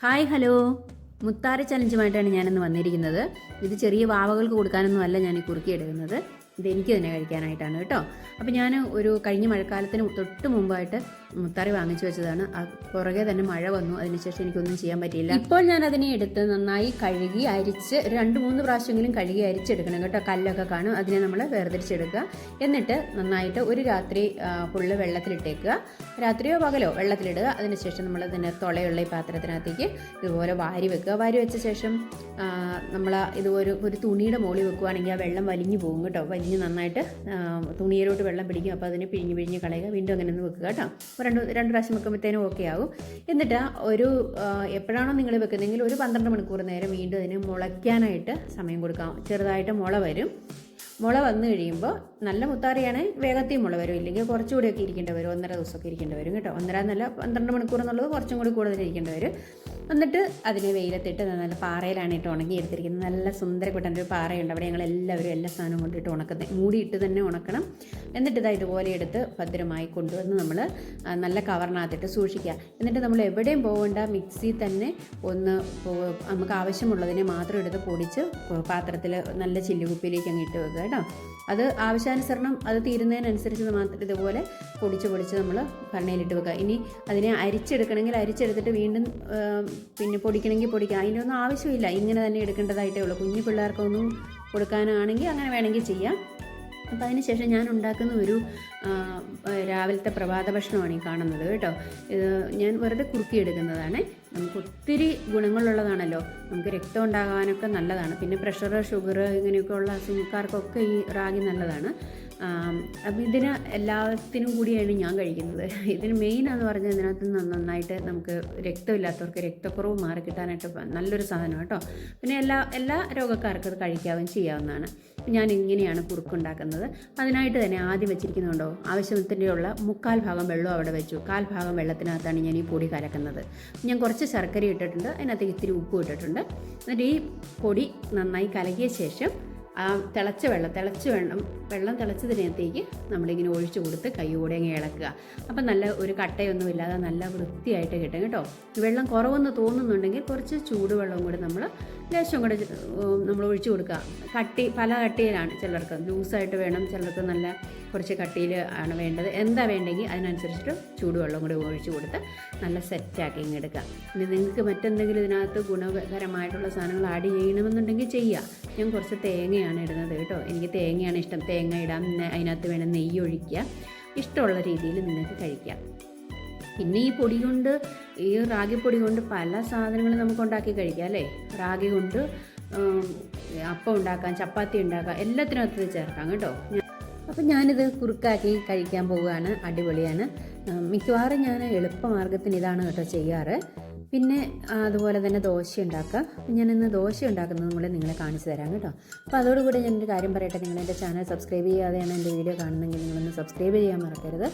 Hi hello, മുത്താര ചലഞ്ചുമായിട്ടാണ് ഞാനിന്ന് വന്നിരിക്കുന്നത്. ഇത് ചെറിയ വാവകൾക്ക് കൊടുക്കാനൊന്നും അല്ല ഞാൻ ഈ കുറുക്കിയെടുക്കുന്നത്, ഇതെനിക്ക് തന്നെ കഴിക്കാനായിട്ടാണ് കേട്ടോ. അപ്പോൾ ഞാൻ കഴിഞ്ഞ മഴക്കാലത്തിന് തൊട്ട് മുമ്പായിട്ട് മുത്താറി വാങ്ങിച്ചു വെച്ചതാണ്. പുറകെ തന്നെ മഴ വന്നു, അതിനുശേഷം എനിക്കൊന്നും ചെയ്യാൻ പറ്റിയില്ല. ഇപ്പോൾ ഞാൻ അതിനെ എടുത്ത് നന്നായി കഴുകി അരിച്ച് 2-3 പ്രാവശ്യമെങ്കിലും കഴുകി അരിച്ചെടുക്കണം കേട്ടോ. കല്ലൊക്കെ കാണും, അതിനെ നമ്മൾ വേർതിരിച്ചെടുക്കുക. എന്നിട്ട് നന്നായിട്ട് ഒരു രാത്രി ഫുള്ള് വെള്ളത്തിലിട്ടേക്കുക. രാത്രിയോ പകലോ വെള്ളത്തിലിടുക. അതിനുശേഷം നമ്മൾ അതിൻ്റെ തുളയുള്ള ഈ പാത്രത്തിനകത്തേക്ക് ഇതുപോലെ വാരി വെക്കുക. വാരി വെച്ച ശേഷം നമ്മൾ ഇതുപോലെ ഒരു തുണിയുടെ മുകളിൽ വെക്കുകയാണെങ്കിൽ ആ വെള്ളം വലിഞ്ഞു പോകും കേട്ടോ. വലിഞ്ഞ് നന്നായിട്ട് തുണിയിലോട്ട് വെള്ളം പിടിക്കും. അപ്പോൾ അതിനെ പിഴിഞ്ഞ് കളയുക. വീണ്ടും അങ്ങനെ ഒന്ന് വെക്കുക കേട്ടോ. രണ്ട് പ്രാവശ്യം വെക്കുമ്പോഴത്തേനും ഓക്കെ ആകും. എന്നിട്ട് എപ്പോഴാണോ നിങ്ങൾ വെക്കുന്നതെങ്കിൽ ഒരു 12 മണിക്കൂർ നേരം വീണ്ടും അതിന് മുളയ്ക്കാനായിട്ട് സമയം കൊടുക്കാം. ചെറുതായിട്ട് മുള വരും. മുള വന്നു കഴിയുമ്പോൾ നല്ല മുത്താറിയാണെങ്കിൽ വേഗത്തിൽ മുള വരും, ഇല്ലെങ്കിൽ കുറച്ചുകൂടിയൊക്കെ ഇരിക്കേണ്ടി വരും. 1.5 ദിവസമൊക്കെ ഇരിക്കേണ്ടി വരും കേട്ടോ. 12 മണിക്കൂർ എന്നുള്ളത് കുറച്ചും കൂടി കൂടുതൽ ഇരിക്കേണ്ടി വരും. എന്നിട്ട് അതിനെ വെയിലത്തിട്ട് നല്ല പാറയിലാണ് ഇട്ട് ഉണങ്ങി എടുത്തിരിക്കുന്നത്. നല്ല സുന്ദരപ്പെട്ടൊരു പാറയുണ്ട്, അവിടെ ഞങ്ങളെല്ലാവരും എല്ലാ സാധനവും കൊണ്ടിട്ട് ഉണക്കുന്നത്, മൂടിയിട്ട് തന്നെ ഉണക്കണം. എന്നിട്ട് ഇതുപോലെ എടുത്ത് ഭദ്രമായി കൊണ്ടുവന്ന് നമ്മൾ നല്ല കവറിനകത്തിട്ട് സൂക്ഷിക്കുക. എന്നിട്ട് നമ്മൾ എവിടെയും പോകേണ്ട, മിക്സി തന്നെ നമുക്ക് ആവശ്യമുള്ളതിനെ മാത്രം എടുത്ത് പൊടിച്ച് പാത്രത്തിൽ നല്ല ചില്ലുകുപ്പിയിലേക്ക് അങ്ങ് ഇട്ട് വെക്കുക കേട്ടോ. അത് ആവശ്യാനുസരണം അത് തീരുന്നതിനനുസരിച്ച് മാത്രം ഇതുപോലെ പൊടിച്ച് നമ്മൾ ഭരണിയിലിട്ട് വെക്കുക. ഇനി അതിനെ അരിച്ചെടുക്കണമെങ്കിൽ അരിച്ചെടുത്തിട്ട് വീണ്ടും പിന്നെ പൊടിക്കണമെങ്കിൽ പൊടിക്കാം. അതിൻ്റെ ഒന്നും ആവശ്യമില്ല, ഇങ്ങനെ തന്നെ എടുക്കേണ്ടതായിട്ടേ ഉള്ളൂ. കുഞ്ഞു പിള്ളേർക്കൊന്നും കൊടുക്കാനാണെങ്കിൽ അങ്ങനെ വേണമെങ്കിൽ ചെയ്യാം. അപ്പോൾ അതിനുശേഷം ഞാൻ ഉണ്ടാക്കുന്ന രാവിലത്തെ പ്രഭാത ഭക്ഷണമാണ് ഈ കാണുന്നത് കേട്ടോ. ഇത് ഞാൻ വെറുതെ കുറുക്കിയെടുക്കുന്നതാണ്. നമുക്ക് ഒത്തിരി ഗുണങ്ങളുള്ളതാണല്ലോ. നമുക്ക് രക്തം ഉണ്ടാകാനൊക്കെ നല്ലതാണ്. പിന്നെ പ്രഷർ, ഷുഗർ ഇങ്ങനെയൊക്കെ ഉള്ള അസുഖക്കാർക്കൊക്കെ ഈ റാഗി നല്ലതാണ്. അപ്പം ഇതിന് എല്ലാത്തിനും കൂടിയാണ് ഞാൻ കഴിക്കുന്നത്. ഇതിന് മെയിനാന്ന് പറഞ്ഞാൽ ഇതിനകത്ത് നന്നായിട്ട് നമുക്ക് രക്തമില്ലാത്തവർക്ക് രക്തക്കുറവ് മാറി കിട്ടാനായിട്ട് നല്ലൊരു സാധനം കേട്ടോ. പിന്നെ എല്ലാ രോഗക്കാർക്കും അത് കഴിക്കാവുകയും ചെയ്യാവുന്നതാണ്. ഞാൻ ഇങ്ങനെയാണ് കുറുക്കുണ്ടാക്കുന്നത്. അതിനായിട്ട് തന്നെ ആദ്യം വെച്ചിരിക്കുന്നുണ്ടോ, ആവശ്യത്തിനുള്ള 1/4 ഭാഗം വെള്ളം അവിടെ വെച്ചു. 1/4 ഭാഗം വെള്ളത്തിനകത്താണ് ഞാൻ ഈ പൊടി കലക്കുന്നത്. ഞാൻ കുറച്ച് ശർക്കര ഇട്ടിട്ടുണ്ട്, അതിനകത്തേക്ക് ഇത്തിരി ഉപ്പും ഇട്ടിട്ടുണ്ട്. എന്നിട്ട് ഈ പൊടി നന്നായി കലക്കിയ ശേഷം ആ വെള്ളം തിളച്ചതിനകത്തേക്ക് നമ്മളിങ്ങനെ ഒഴിച്ചു കൊടുത്ത് കൈയോടെ അങ്ങ് ഇളക്കുക. അപ്പം നല്ല ഒരു കട്ടയൊന്നുമില്ലാതെ നല്ല വൃത്തിയായിട്ട് കിട്ടും കേട്ടോ. വെള്ളം കുറവെന്ന് തോന്നുന്നുണ്ടെങ്കിൽ കുറച്ച് ചൂടുവെള്ളവും കൂടി നമ്മൾ ലേശം കൂടെ നമ്മൾ ഒഴിച്ചു കൊടുക്കുക. പല കട്ടിയിലാണ്, ചിലർക്ക് ലൂസായിട്ട് വേണം, ചിലർക്ക് നല്ല കുറച്ച് കട്ടിയിൽ ആണ് വേണ്ടത്. എന്താ വേണ്ടെങ്കിൽ അതിനനുസരിച്ചിട്ട് ചൂടുവെള്ളം കൂടി ഒഴിച്ചു കൊടുത്ത് നല്ല സെറ്റാക്കി ഇങ്ങ് എടുക്കുക. ഇനി നിങ്ങൾക്ക് മറ്റെന്തെങ്കിലും ഇതിനകത്ത് ഗുണകരമായിട്ടുള്ള സാധനങ്ങൾ ആഡ് ചെയ്യണമെന്നുണ്ടെങ്കിൽ ചെയ്യുക. ഞാൻ കുറച്ച് തേങ്ങയാണ് ഇടുന്നത് കേട്ടോ. എനിക്ക് തേങ്ങയാണ് ഇഷ്ടം. തേങ്ങ ഇടാം, അതിനകത്ത് വേണം നെയ്യ് ഒഴിക്കുക. ഇഷ്ടമുള്ള രീതിയിൽ നിങ്ങൾക്ക് കഴിക്കാം. പിന്നെ ഈ റാഗിപ്പൊടി കൊണ്ട് പല സാധനങ്ങളും നമുക്ക് ഉണ്ടാക്കി കഴിക്കാം അല്ലേ. റാഗി കൊണ്ട് അപ്പം ഉണ്ടാക്കാം, ചപ്പാത്തി ഉണ്ടാക്കാം, എല്ലാത്തിനകത്ത് ചേർക്കാം കേട്ടോ. അപ്പം ഞാനിത് കുറുക്കാക്കി കഴിക്കാൻ പോവുകയാണ്. അടിപൊളിയാണ്. മിക്കവാറും ഞാൻ എളുപ്പമാർഗ്ഗത്തിന് ഇതാണ് കേട്ടോ ചെയ്യാറ്. പിന്നെ അതുപോലെ തന്നെ ദോശ ഉണ്ടാക്കുക. ഞാനിന്ന് ദോശ ഉണ്ടാക്കുന്നതും കൂടെ നിങ്ങളെ കാണിച്ചു തരാം കേട്ടോ. അപ്പോൾ അതോടുകൂടി ഞാനൊരു കാര്യം പറയട്ടെ. നിങ്ങളെൻ്റെ ചാനൽ സബ്സ്ക്രൈബ് ചെയ്യാതെയാണ് എൻ്റെ വീഡിയോ കാണുന്നതെങ്കിൽ നിങ്ങളൊന്ന് സബ്സ്ക്രൈബ് ചെയ്യാൻ മറക്കരുത്.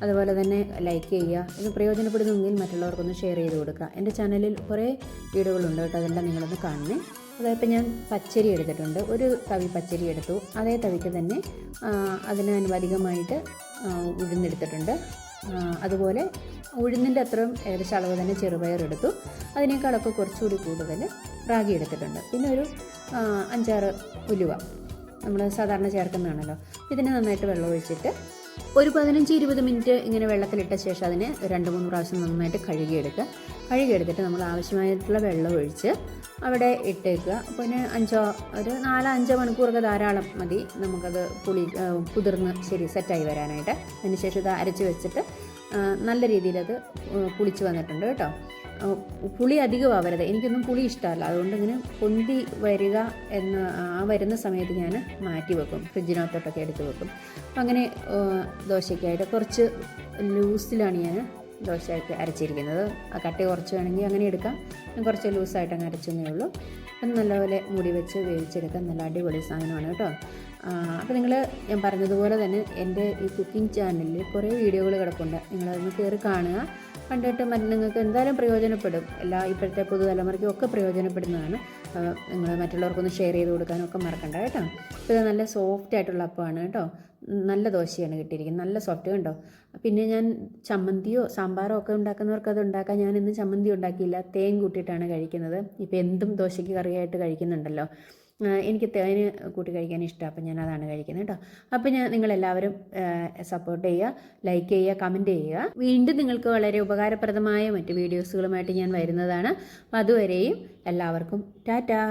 അതുപോലെ തന്നെ ലൈക്ക് ചെയ്യുക. ഇത് പ്രയോജനപ്പെടുന്നെങ്കിൽ മറ്റുള്ളവർക്കൊന്ന് ഷെയർ ചെയ്ത് കൊടുക്കുക. എൻ്റെ ചാനലിൽ കുറേ വീഡിയോകളുണ്ട് കേട്ടോ, അതെല്ലാം നിങ്ങളൊന്ന് കാണണേ. അതായപ്പോൾ ഞാൻ പച്ചരി എടുത്തിട്ടുണ്ട്, ഒരു തവി പച്ചരി എടുത്തു. അതേ തവിക്ക് തന്നെ അതിന് അനുപാതികമായിട്ട് ഉഴുന്നെടുത്തിട്ടുണ്ട്. അതുപോലെ ഉഴുന്നിൻ്റെ അത്രയും ഏകദേശം അളവ് തന്നെ ചെറുപയർ എടുത്തു. അതിനേക്കാളൊക്കെ കുറച്ചുകൂടി കൂടുതൽ റാഗി എടുത്തിട്ടുണ്ട്. പിന്നെ ഒരു 5-6 ഉലുവ നമ്മൾ സാധാരണ ചേർക്കുന്നതാണല്ലോ. ഇതിനെ നന്നായിട്ട് വെള്ളം ഒഴിച്ചിട്ട് ഒരു 15-20 മിനിറ്റ് ഇങ്ങനെ വെള്ളത്തിലിട്ട ശേഷം അതിനെ 2-3 പ്രാവശ്യം നന്നായിട്ട് കഴുകിയെടുത്തിട്ട് നമ്മൾ ആവശ്യമായിട്ടുള്ള വെള്ളം ഒഴിച്ച് അവിടെ ഇട്ടേക്കുക. അപ്പോൾ പിന്നെ 4-5 മണിക്കൂറൊക്കെ ധാരാളം മതി നമുക്കത് കുതിർന്ന് സെറ്റായി വരാനായിട്ട്. അതിനുശേഷം ഇത് അരച്ച് വെച്ചിട്ട് നല്ല രീതിയിലത് പുളിച്ച് വന്നിട്ടുണ്ട് കേട്ടോ. പുളി അധികമാവരുത്, എനിക്കൊന്നും പുളി ഇഷ്ടമല്ല. അതുകൊണ്ട് ഇങ്ങനെ പൊന്തി വരിക വരുന്ന സമയത്ത് ഞാൻ മാറ്റി വെക്കും, ഫ്രിഡ്ജിനകത്തോട്ടൊക്കെ എടുത്ത് വെക്കും. അപ്പം അങ്ങനെ ദോശയ്ക്കായിട്ട് കുറച്ച് ലൂസിലാണ് ഞാൻ ദോശയൊക്കെ അരച്ചിരിക്കുന്നത്. കട്ടി കുറച്ച് വേണമെങ്കിൽ അങ്ങനെ എടുക്കാം. ഞാൻ കുറച്ച് ലൂസായിട്ട് അങ്ങ് അരച്ചെന്നേ ഉള്ളൂ. അപ്പം നല്ലപോലെ മുടി വെച്ച് വേവിച്ചെടുക്കാൻ നല്ല അടിപൊളി സാധനമാണ് കേട്ടോ. അപ്പോൾ ഞാൻ പറഞ്ഞതുപോലെ തന്നെ എൻ്റെ ഈ കുക്കിംഗ് ചാനലിൽ കുറേ വീഡിയോകൾ കിടപ്പുണ്ട്. നിങ്ങളതൊന്ന് കയറി കാണുക. കണ്ടിട്ട് നിങ്ങൾക്ക് എന്തായാലും പ്രയോജനപ്പെടും. ഇപ്പോഴത്തെ പുതുതലമുറയ്ക്കും ഒക്കെ പ്രയോജനപ്പെടുന്നതാണ്. നിങ്ങൾ മറ്റുള്ളവർക്കൊന്ന് ഷെയർ ചെയ്ത് കൊടുക്കാനൊക്കെ മറക്കണ്ട കേട്ടോ. അപ്പോൾ ഇത് നല്ല സോഫ്റ്റ് ആയിട്ടുള്ള അപ്പമാണ് കേട്ടോ. നല്ല ദോശയാണ് കിട്ടിയിരിക്കുന്നത്, നല്ല സോഫ്റ്റ് കണ്ടോ. പിന്നെ ഞാൻ ചമ്മന്തിയോ സാമ്പാറോ ഒക്കെ ഉണ്ടാക്കുന്നവർക്ക് അത് ഉണ്ടാക്കാം. ഞാനിന്ന് ചമ്മന്തി ഉണ്ടാക്കിയില്ല, തേൻ കൂട്ടിയിട്ടാണ് കഴിക്കുന്നത്. ഇപ്പോൾ എന്തും ദോശയ്ക്ക് കറിയായിട്ട് കഴിക്കുന്നുണ്ടല്ലോ. എനിക്ക് തേന് കൂട്ടി കഴിക്കാൻ ഇഷ്ടമാണ്, അപ്പം ഞാൻ അതാണ് കഴിക്കുന്നത് കേട്ടോ. അപ്പോൾ നിങ്ങളെല്ലാവരും സപ്പോർട്ട് ചെയ്യുക, ലൈക്ക് ചെയ്യുക, കമൻറ്റ് ചെയ്യുക. വീണ്ടും നിങ്ങൾക്ക് വളരെ ഉപകാരപ്രദമായ മറ്റ് വീഡിയോസുകളുമായിട്ട് ഞാൻ വരുന്നതാണ്. അപ്പോൾ അതുവരെയും എല്ലാവർക്കും ടാറ്റാ.